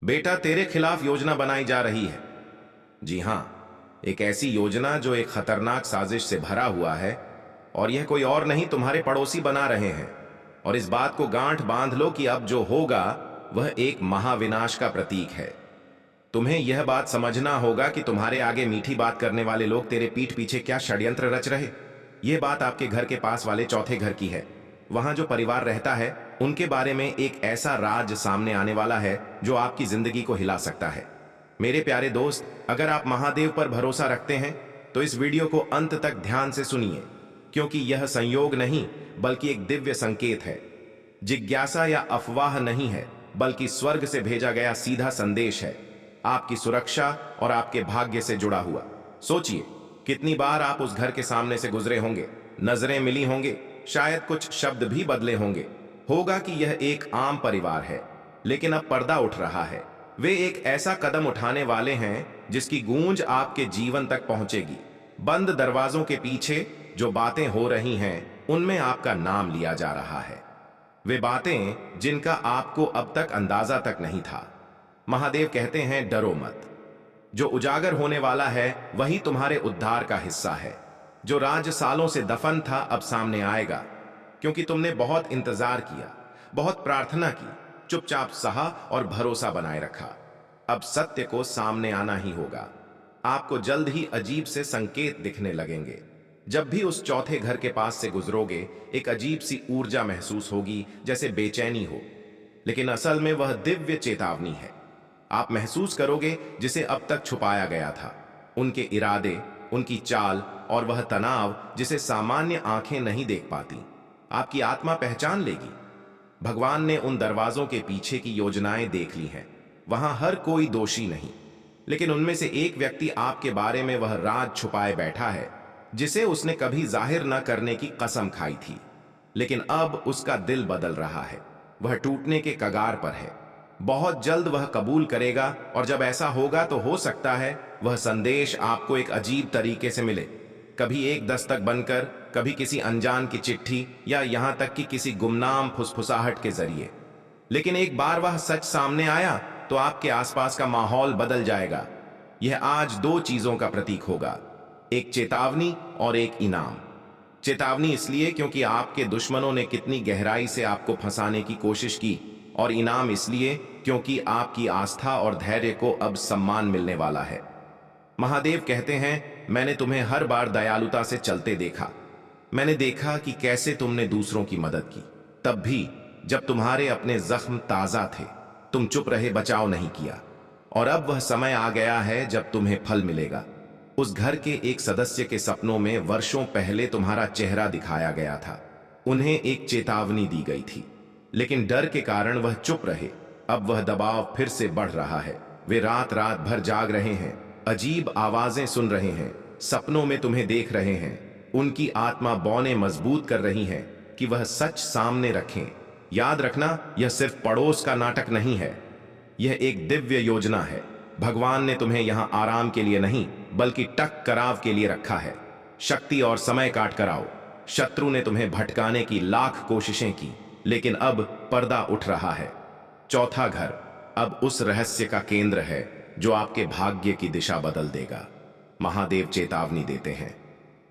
बेटा, तेरे खिलाफ योजना बनाई जा रही है। जी हां, एक ऐसी योजना जो एक खतरनाक साजिश से भरा हुआ है, और यह कोई और नहीं, तुम्हारे पड़ोसी बना रहे हैं। और इस बात को गांठ बांध लो कि अब जो होगा वह एक महाविनाश का प्रतीक है। तुम्हें यह बात समझना होगा कि तुम्हारे आगे मीठी बात करने वाले लोग तेरे पीठ पीछे क्या षड्यंत्र रच रहे। यह बात आपके घर के पास वाले चौथे घर की है। वहां जो परिवार रहता है उनके बारे में एक ऐसा राज सामने आने वाला है जो आपकी जिंदगी को हिला सकता है। मेरे प्यारे दोस्त, अगर आप महादेव पर भरोसा रखते हैं तो इस वीडियो को अंत तक ध्यान से सुनिए, क्योंकि यह संयोग नहीं बल्कि एक दिव्य संकेत है। जिज्ञासा या अफवाह नहीं है, बल्कि स्वर्ग से भेजा गया सीधा संदेश है, आपकी सुरक्षा और आपके भाग्य से जुड़ा हुआ। सोचिए, कितनी बार आप उस घर के सामने से गुजरे होंगे, नजरें मिली होंगे, शायद कुछ शब्द भी बदले होंगे। होगा कि यह एक आम परिवार है, लेकिन अब पर्दा उठ रहा है। वे एक ऐसा कदम उठाने वाले हैं जिसकी गूंज आपके जीवन तक पहुंचेगी। बंद दरवाजों के पीछे जो बातें हो रही हैं, उनमें आपका नाम लिया जा रहा है। वे बातें जिनका आपको अब तक अंदाजा तक नहीं था। महादेव कहते हैं, डरो मत। जो उजागर होने वाला है वही तुम्हारे उद्धार का हिस्सा है। जो राज सालों से दफन था अब सामने आएगा, क्योंकि तुमने बहुत इंतजार किया, बहुत प्रार्थना की, चुपचाप सहा और भरोसा बनाए रखा। अब सत्य को सामने आना ही होगा। आपको जल्द ही अजीब से संकेत दिखने लगेंगे। जब भी उस चौथे घर के पास से गुजरोगे, एक अजीब सी ऊर्जा महसूस होगी, जैसे बेचैनी हो, लेकिन असल में वह दिव्य चेतावनी है। आप महसूस करोगे जिसे अब तक छुपाया गया था, उनके इरादे, उनकी चाल और वह तनाव जिसे सामान्य आंखें नहीं देख पाती। आपकी आत्मा पहचान लेगी। भगवान ने उन दरवाजों के पीछे की योजनाएं देख ली हैं। वहां हर कोई दोषी नहीं, लेकिन उनमें से एक व्यक्ति आपके बारे में वह राज छुपाए बैठा है जिसे उसने कभी जाहिर न करने की कसम खाई थी। लेकिन अब उसका दिल बदल रहा है, वह टूटने के कगार पर है। बहुत जल्द वह कबूल करेगा, और जब ऐसा होगा तो हो सकता है वह संदेश आपको एक अजीब तरीके से मिले। कभी एक दस्तक बनकर, कभी किसी अनजान की चिट्ठी, या यहां तक कि किसी गुमनाम फुसफुसाहट के जरिए। लेकिन एक बार वह सच सामने आया तो आपके आसपास का माहौल बदल जाएगा। यह आज दो चीजों का प्रतीक होगा, एक चेतावनी और एक इनाम। चेतावनी इसलिए क्योंकि आपके दुश्मनों ने कितनी गहराई से आपको फंसाने की कोशिश की, और इनाम इसलिए क्योंकि आपकी आस्था और धैर्य को अब सम्मान मिलने वाला है। महादेव कहते हैं, मैंने तुम्हें हर बार दयालुता से चलते देखा। मैंने देखा कि कैसे तुमने दूसरों की मदद की, तब भी जब तुम्हारे अपने जख्म ताजा थे। तुम चुप रहे, बचाव नहीं किया। और अब वह समय आ गया है जब तुम्हें फल मिलेगा। उस घर के एक सदस्य के सपनों में वर्षों पहले तुम्हारा चेहरा दिखाया गया था। उन्हें एक चेतावनी दी गई थी, लेकिन डर के कारण वह चुप रहे। अब वह दबाव फिर से बढ़ रहा है। वे रात रात भर जाग रहे हैं, अजीब आवाजें सुन रहे हैं, सपनों में तुम्हें देख रहे हैं। उनकी आत्मा बौने मजबूत कर रही हैं कि वह सच सामने रखें। याद रखना, यह सिर्फ पड़ोस का नाटक नहीं है, यह एक दिव्य योजना है। भगवान ने तुम्हें यहां आराम के लिए नहीं, बल्कि टकराव के लिए रखा है। शक्ति और समय काट कर आओ। शत्रु ने तुम्हें भटकाने की लाख कोशिशें की, लेकिन अब पर्दा उठ रहा है। चौथा घर अब उस रहस्य का केंद्र है जो आपके भाग्य की दिशा बदल देगा। महादेव चेतावनी देते हैं।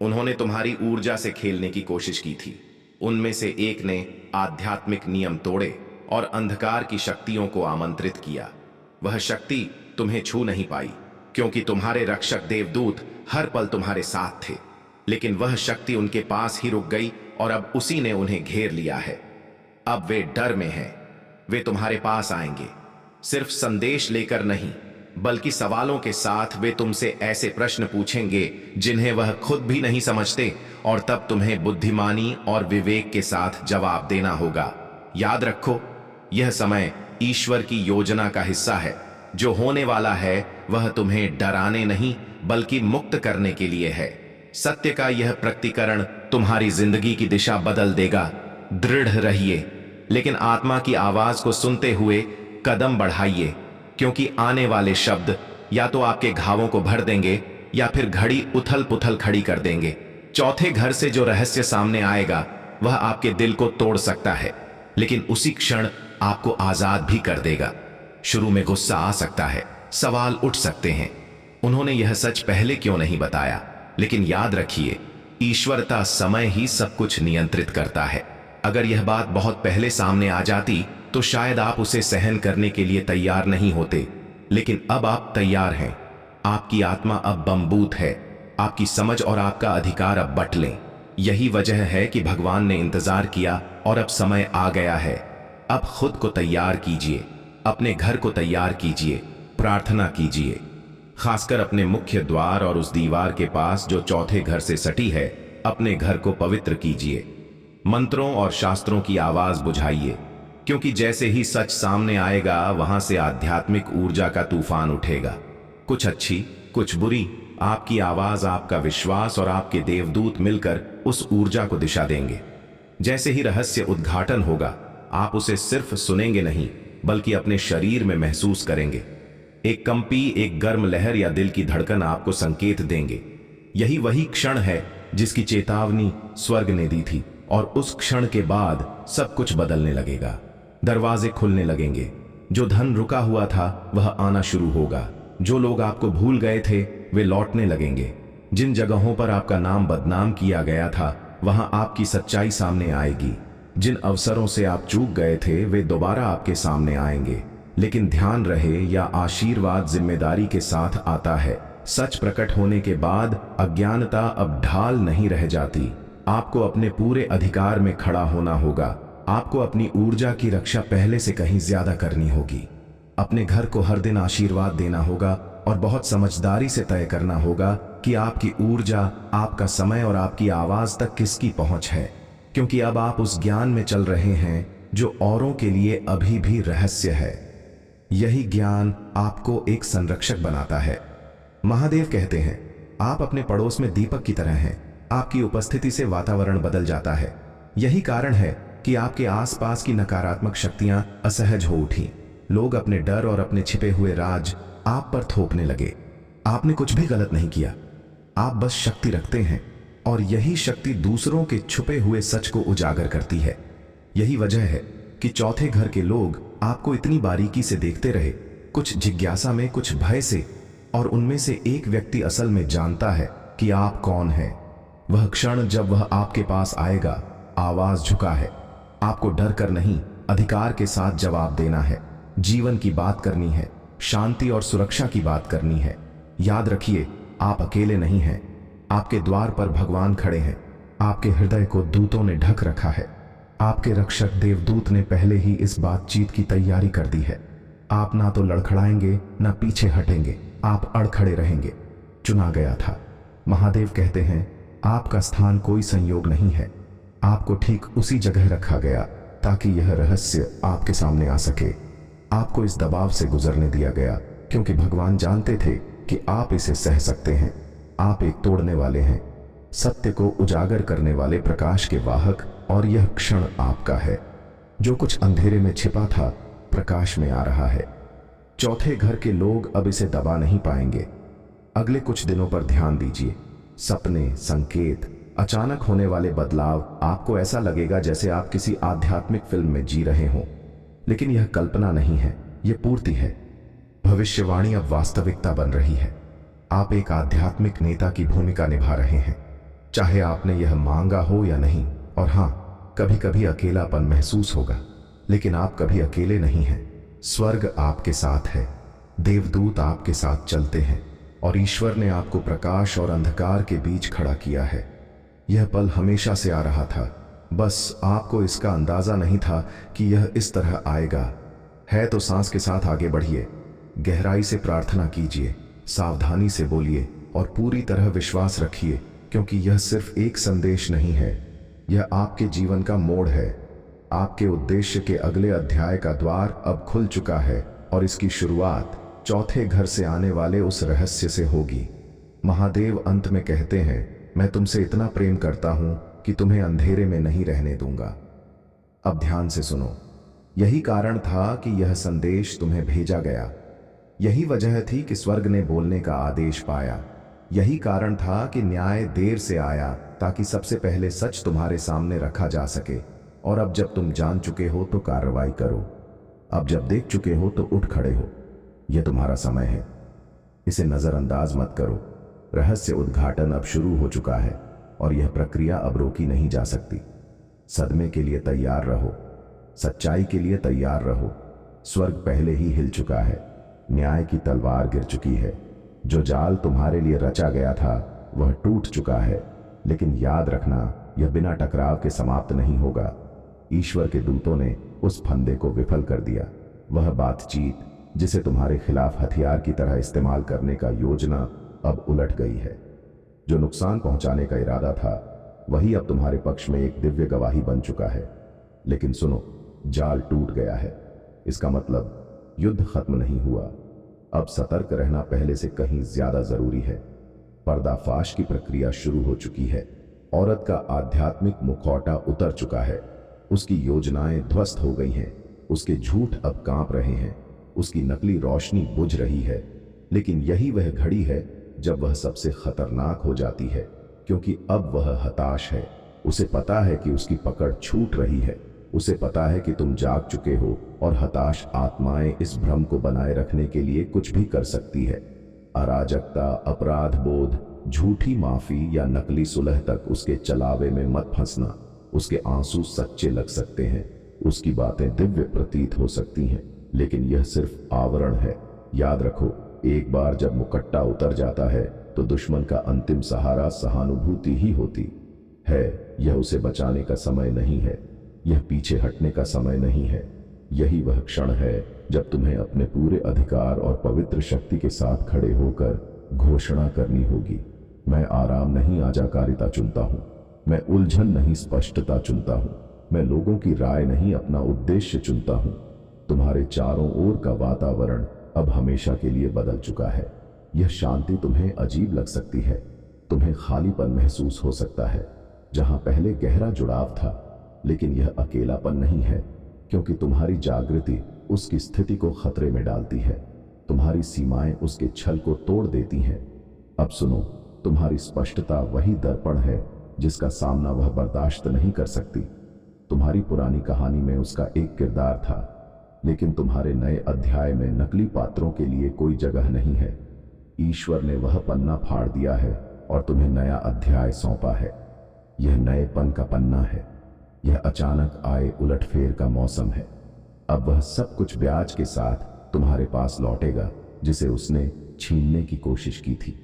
उन्होंने तुम्हारी ऊर्जा से खेलने की कोशिश की थी। उनमें से एक ने आध्यात्मिक नियम तोड़े और अंधकार की शक्तियों को आमंत्रित किया। वह शक्ति तुम्हें छू नहीं पाई, क्योंकि तुम्हारे रक्षक देवदूत हर पल तुम्हारे साथ थे। लेकिन वह शक्ति उनके पास ही रुक गई, और अब उसी ने उन्हें घेर लिया है। अब वे डर में हैं। वे तुम्हारे पास आएंगे, सिर्फ संदेश लेकर नहीं, बल्कि सवालों के साथ। वे तुमसे ऐसे प्रश्न पूछेंगे जिन्हें वह खुद भी नहीं समझते, और तब तुम्हें बुद्धिमानी और विवेक के साथ जवाब देना होगा। याद रखो, यह समय ईश्वर की योजना का हिस्सा है। जो होने वाला है वह तुम्हें डराने नहीं, बल्कि मुक्त करने के लिए है। सत्य का यह प्रकटीकरण तुम्हारी जिंदगी की दिशा बदल देगा। दृढ़ रहिए, लेकिन आत्मा की आवाज को सुनते हुए कदम बढ़ाइए, क्योंकि आने वाले शब्द या तो आपके घावों को भर देंगे, या फिर घड़ी उथल पुथल खड़ी कर देंगे। चौथे घर से जो रहस्य सामने आएगा वह आपके दिल को तोड़ सकता है, लेकिन उसी क्षण आपको आजाद भी कर देगा। शुरू में गुस्सा आ सकता है, सवाल उठ सकते हैं, उन्होंने यह सच पहले क्यों नहीं बताया। लेकिन याद रखिए, ईश्वरता समय ही सब कुछ नियंत्रित करता है। अगर यह बात बहुत पहले सामने आ जाती तो शायद आप उसे सहन करने के लिए तैयार नहीं होते, लेकिन अब आप तैयार हैं। आपकी आत्मा अब बमबूत है, आपकी समझ और आपका अधिकार अब बट लें। यही वजह है कि भगवान ने इंतजार किया और अब समय आ गया है। अब खुद को तैयार कीजिए, अपने घर को तैयार कीजिए, प्रार्थना कीजिए, खासकर अपने मुख्य द्वार और उस दीवार के पास जो चौथे घर से सटी है। अपने घर को पवित्र कीजिए, मंत्रों और शास्त्रों की आवाज बुझाइए, क्योंकि जैसे ही सच सामने आएगा वहां से आध्यात्मिक ऊर्जा का तूफान उठेगा। कुछ अच्छी, कुछ बुरी, आपकी आवाज, आपका विश्वास और आपके देवदूत मिलकर उस ऊर्जा को दिशा देंगे। जैसे ही रहस्य उद्घाटन होगा, आप उसे सिर्फ सुनेंगे नहीं बल्कि अपने शरीर में महसूस करेंगे। एक कंपी, एक गर्म लहर या दिल की धड़कन आपको संकेत देंगे। यही वही क्षण है जिसकी चेतावनी स्वर्ग ने दी थी, और उस क्षण के बाद सब कुछ बदलने लगेगा। दरवाजे खुलने लगेंगे, जो धन रुका हुआ था वह आना शुरू होगा, जो लोग आपको भूल गए थे वे लौटने लगेंगे, जिन जगहों पर आपका नाम बदनाम किया गया था वहां आपकी सच्चाई सामने आएगी, जिन अवसरों से आप चूक गए थे वे दोबारा आपके सामने आएंगे। लेकिन ध्यान रहे, यह आशीर्वाद जिम्मेदारी के साथ आता है। सच प्रकट होने के बाद अज्ञानता अब ढाल नहीं रह जाती। आपको अपने पूरे अधिकार में खड़ा होना होगा। आपको अपनी ऊर्जा की रक्षा पहले से कहीं ज्यादा करनी होगी। अपने घर को हर दिन आशीर्वाद देना होगा और बहुत समझदारी से तय करना होगा कि आपकी ऊर्जा, आपका समय और आपकी आवाज तक किसकी पहुंच है, क्योंकि अब आप उस ज्ञान में चल रहे हैं जो औरों के लिए अभी भी रहस्य है। यही ज्ञान आपको एक संरक्षक बनाता है। महादेव कहते हैं, आप अपने पड़ोस में दीपक की तरह हैं। आपकी उपस्थिति से वातावरण बदल जाता है। यही कारण है कि आपके आसपास की नकारात्मक शक्तियां असहज हो उठी। लोग अपने डर और अपने छिपे हुए राज आप पर थोपने लगे। आपने कुछ भी गलत नहीं किया, आप बस शक्ति रखते हैं, और यही शक्ति दूसरों के छुपे हुए सच को उजागर करती है। यही वजह है कि चौथे घर के लोग आपको इतनी बारीकी से देखते रहे, कुछ जिज्ञासा में, कुछ भय से, और उनमें से एक व्यक्ति असल में जानता है कि आप कौन हैं। वह क्षण जब वह आपके पास आएगा, आवाज झुका है। आपको डर कर नहीं, अधिकार के साथ जवाब देना है, जीवन की बात करनी है, शांति और सुरक्षा की बात करनी है। याद रखिए, आप अकेले नहीं हैं। आपके द्वार पर भगवान खड़े हैं। आपके हृदय को दूतों ने ढक रखा है। आपके रक्षक देवदूत ने पहले ही इस बातचीत की तैयारी कर दी है। आप ना तो लड़खड़ाएंगे, ना पीछे हटेंगे, आप अड़ खड़े रहेंगे। चुना गया था। महादेव कहते हैं, आपका स्थान कोई संयोग नहीं है। आपको ठीक उसी जगह रखा गया ताकि यह रहस्य आपके सामने आ सके। आपको इस दबाव से गुजरने दिया गया क्योंकि भगवान जानते थे कि आप इसे सह सकते हैं। आप एक तोड़ने वाले हैं, सत्य को उजागर करने वाले प्रकाश के वाहक, और यह क्षण आपका है। जो कुछ अंधेरे में छिपा था प्रकाश में आ रहा है। चौथे घर के लोग अब इसे दबा नहीं पाएंगे। अगले कुछ दिनों पर ध्यान दीजिए। सपने, संकेत, अचानक होने वाले बदलाव, आपको ऐसा लगेगा जैसे आप किसी आध्यात्मिक फिल्म में जी रहे हों। लेकिन यह कल्पना नहीं है, यह पूर्ति है। भविष्यवाणी अब वास्तविकता बन रही है। आप एक आध्यात्मिक नेता की भूमिका निभा रहे हैं, चाहे आपने यह मांगा हो या नहीं। और हाँ, कभी कभी अकेलापन महसूस होगा, लेकिन आप कभी अकेले नहीं हैं। स्वर्ग आपके साथ है, देवदूत आपके साथ चलते हैं, और ईश्वर ने आपको प्रकाश और अंधकार के बीच खड़ा किया है। यह पल हमेशा से आ रहा था, बस आपको इसका अंदाजा नहीं था कि यह इस तरह आएगा। है तो सांस के साथ आगे बढ़िए, गहराई से प्रार्थना कीजिए, सावधानी से बोलिए और पूरी तरह विश्वास रखिए, क्योंकि यह सिर्फ एक संदेश नहीं है, यह आपके जीवन का मोड़ है। आपके उद्देश्य के अगले अध्याय का द्वार अब खुल चुका है, और इसकी शुरुआत चौथे घर से आने वाले उस रहस्य से होगी। महादेव अंत में कहते हैं, मैं तुमसे इतना प्रेम करता हूं कि तुम्हें अंधेरे में नहीं रहने दूंगा। अब ध्यान से सुनो। यही कारण था कि यह संदेश तुम्हें भेजा गया। यही वजह थी कि स्वर्ग ने बोलने का आदेश पाया। यही कारण था कि न्याय देर से आया, ताकि सबसे पहले सच तुम्हारे सामने रखा जा सके। और अब जब तुम जान चुके हो तो कार्रवाई करो। अब जब देख चुके हो तो उठ खड़े हो। यह तुम्हारा समय है, इसे नजरअंदाज मत करो। रहस्य उद्घाटन अब शुरू हो चुका है और यह प्रक्रिया अब रोकी नहीं जा सकती। सदमे के लिए तैयार रहो, सच्चाई के लिए तैयार रहो। स्वर्ग पहले ही हिल चुका है, न्याय की तलवार गिर चुकी है। जो जाल तुम्हारे लिए रचा गया था वह टूट चुका है, लेकिन याद रखना यह बिना टकराव के समाप्त नहीं होगा। ईश्वर के दूतों ने उस फंदे को विफल कर दिया। वह बातचीत जिसे तुम्हारे खिलाफ हथियार की तरह इस्तेमाल करने का योजना अब उलट गई है। जो नुकसान पहुंचाने का इरादा था वही अब तुम्हारे पक्ष में एक दिव्य गवाही बन चुका है। लेकिन सुनो, जाल टूट गया है, इसका मतलब युद्ध खत्म नहीं हुआ। अब सतर्क रहना पहले से कहीं ज्यादा जरूरी है। पर्दाफाश की प्रक्रिया शुरू हो चुकी है। औरत का आध्यात्मिक मुखौटा उतर चुका है, उसकी योजनाएं ध्वस्त हो गई हैं, उसके झूठ अब कांप रहे हैं, उसकी नकली रोशनी बुझ रही है। लेकिन यही वह घड़ी है जब वह सबसे खतरनाक हो जाती है, क्योंकि अब वह हताश है। उसे पता है कि उसकी पकड़ छूट रही है, उसे पता है कि तुम जाग चुके हो और हताश आत्माएं इस भ्रम को बनाए रखने के लिए कुछ भी कर सकती है। अराजकता, अपराध बोध, झूठी माफी या नकली सुलह तक उसके चलावे में मत फंसना। उसके आंसू सच्चे लग सकते हैं, उसकी बातें दिव्य प्रतीत हो सकती हैं, लेकिन यह सिर्फ आवरण है। याद रखो, एक बार जब मुकट्टा उतर जाता है तो दुश्मन का अंतिम सहारा सहानुभूति ही होती है। यह उसे बचाने का समय नहीं है, यह पीछे हटने का समय नहीं है। यही वह क्षण है जब तुम्हें अपने पूरे अधिकार और पवित्र शक्ति के साथ खड़े होकर घोषणा करनी होगी, मैं आराम नहीं आजाकारिता चुनता हूं, मैं उलझन नहीं स्पष्टता चुनता हूं, मैं लोगों की राय नहीं अपना उद्देश्य चुनता हूं। तुम्हारे चारों ओर का वातावरण अब हमेशा के लिए बदल चुका है। यह शांति तुम्हें अजीब लग सकती है, तुम्हें खालीपन महसूस हो सकता है जहां पहले गहरा जुड़ाव था, लेकिन यह अकेलापन नहीं है, क्योंकि तुम्हारी जागृति उसकी स्थिति को खतरे में डालती है। तुम्हारी सीमाएं उसके छल को तोड़ देती हैं। अब सुनो, तुम्हारी स्पष्टता वही दर्पण है जिसका सामना वह बर्दाश्त नहीं कर सकती। तुम्हारी पुरानी कहानी में उसका एक किरदार था, लेकिन तुम्हारे नए अध्याय में नकली पात्रों के लिए कोई जगह नहीं है। ईश्वर ने वह पन्ना फाड़ दिया है और तुम्हें नया अध्याय सौंपा है। यह नएपन का पन्ना है, यह अचानक आए उलटफेर का मौसम है। अब वह सब कुछ ब्याज के साथ तुम्हारे पास लौटेगा जिसे उसने छीनने की कोशिश की थी।